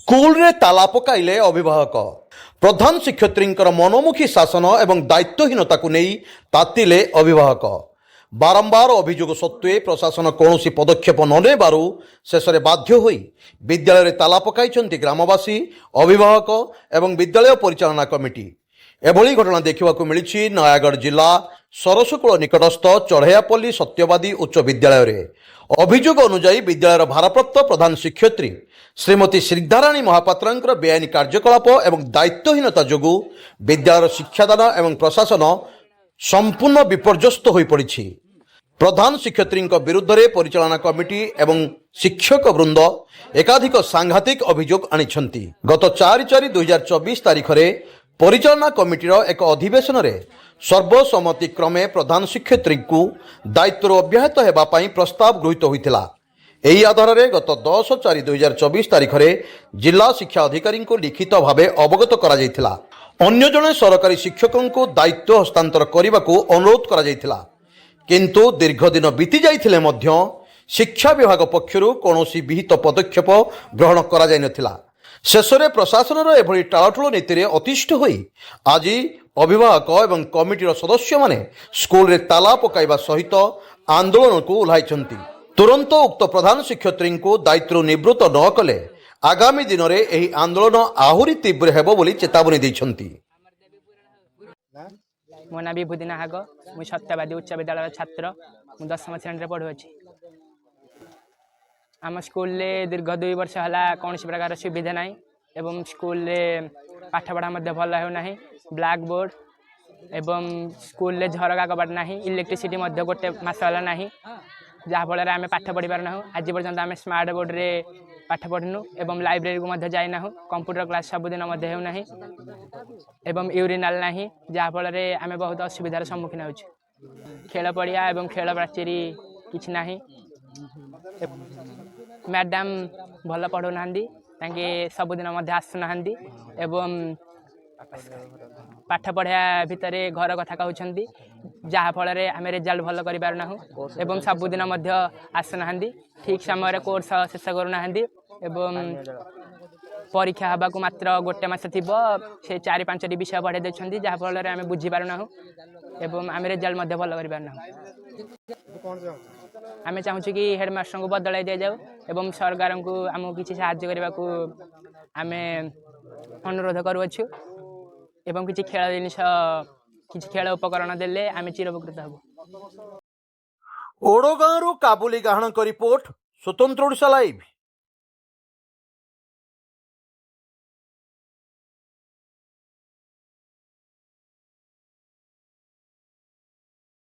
School रे ताला पकाइले अभिभावक प्रधान शिक्षयित्रींकर मनोमुखी शासन एवं दायित्वहीनता को नहीं तातिले अभिभावक बारंबार अभियोग सत्वे प्रशासन कौन पदक्षेप ननेबारु शेष में बाध्य होई विद्यालय रे ताला पकाइछन्ति ग्रामवासी अभिभावक एवं विद्यालय परिचालना कमिटी। एभली घटना देखा मिली नयागढ़ जिला सरसकूल निकटस्थ चढ़ैयापल्ली सत्यवादी उच्च विद्यालय रे। अभियोग अनुजाई विद्यालय भारप्राप्त प्रधान शिक्षयित्री श्रीमती श्रीधाराणी महापात्र बेआईन कार्यकलाप एवं दायित्वहीनता जोगु विद्यालय शिक्षादान एवं प्रशासन संपूर्ण विपर्यस्त हो पड़ी। प्रधान शिक्षयित्री विरुद्ध में परिचालना कमिटी एवं शिक्षक वृंद एकाधिक सांघातिक अभियोग आनिछन्ति। गत 4/4/2024 तारीख में परिचालना कमिटीर एक अधिवेशन में सर्वसम्मति क्रमे प्रधान शिक्षयित्री को दायित्व अब्याहत होगा प्रस्ताव गृहीत होता। यही आधार में गत 10/4/2024 तारीख में जिला शिक्षा अधिकारी को लिखित भाव अवगत करा अन्य जड़े सरकारी शिक्षकों को दायित्व हस्तांतर करने को अनुरोध करा किंतु दीर्घ दिन बीती जाइथिले मध्य शिक्षा विभाग पक्षरु कौनसी विहित पदक्षेप ग्रहण करा जाय नथिला। शेष में प्रशासन एभली टाळटुळ नीति अतिष्ठ होई आज अभिभावक एवं कमिटीर सदस्य माने स्कूल रे ताला पकाइबा सहित आंदोलन को उल्लाइछन्ति। तुरंत उक्त प्रधान शिक्षयित्री को दायित्व निवृत्त न कले आगामी दिन में यह आंदोलन आहुरी तीव्र हेबो बोली चेतावनी दैछन्ति। मो ना विभूति नाहक मु सत्यवादी उच्च विद्यालय छात्र मु 10वीं श्रेणी में पढ़ुअछि। आम स्कूल रे दीर्घ 2 वर्ष हला कौन प्रकार सुविधा नहीं एवं स्कूल रे पाठ पढ़ा मध्य भल होना ब्लैक बोर्ड एवं स्कूल रे झरका कबाट नहीं इलेक्ट्रिसिटी मध्य गोटे मास हला नहीं जहाँफल आम पाठ पढ़ी पारना आज पर्यंत आम स्मार्ट बोर्ड रे पाठ पढ़नु एवं लाइब्रेरी को मध्य जाइना कंप्यूटर क्लास सबुदिन मध्य होना एवं यूरिनाल नहीं जहाँफल आम बहुत असुविधार सम्मुखीन हो। खेल पड़िया एवं खेल प्राचीरी किछि नहीं मैडम भल पढ़ुना सबुदिन आसुना एवं पाठ पढ़ा भितर घर कथा कहते जहाँफल आम रिजल्ट भल कर पारना एवं सबुदिन आसुना ठीक समय कोर्स शेष करना एवं परीक्षा हवा को मात्र गोटे मास थी से 4-5 विषय पढ़े देखते जहाँफल आम बुझीपारना एवं आम रिजल्ट भल कर पारना। आम चाहूँ कि हेडमास्टर को बदलाई दि जाऊ एवं सरकार को आमको किसी साहाय्य करने को आम अनुरोध करुच्छू एवं किसी खेल जिनिस किसी खेल उपकरण देले आम चिरउपकृत हबु। ओडगाँव काबुली गाहणक रिपोर्ट स्वतंत्र ओडिशा लाइव।